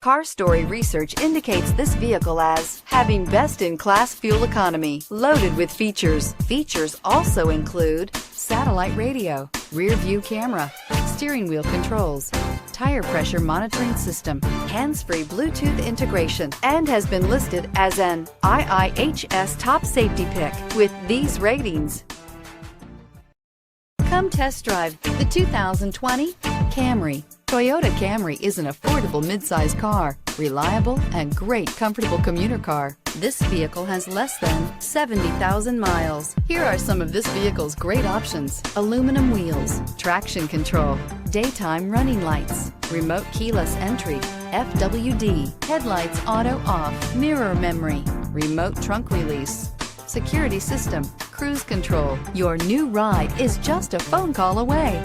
Car Story research indicates this vehicle as having best-in-class fuel economy, loaded with features. Features also include satellite radio, rear view camera, steering wheel controls, tire pressure monitoring system, hands-free Bluetooth integration, and has been listed as an IIHS top safety pick with these ratings. Come test drive the 2020 Camry. Toyota Camry is an affordable midsize car, reliable and great comfortable commuter car. This vehicle has less than 70,000 miles. Here are some of this vehicle's great options: aluminum wheels, traction control, daytime running lights, remote keyless entry, FWD, headlights auto off, mirror memory, remote trunk release, security system, cruise control. Your new ride is just a phone call away.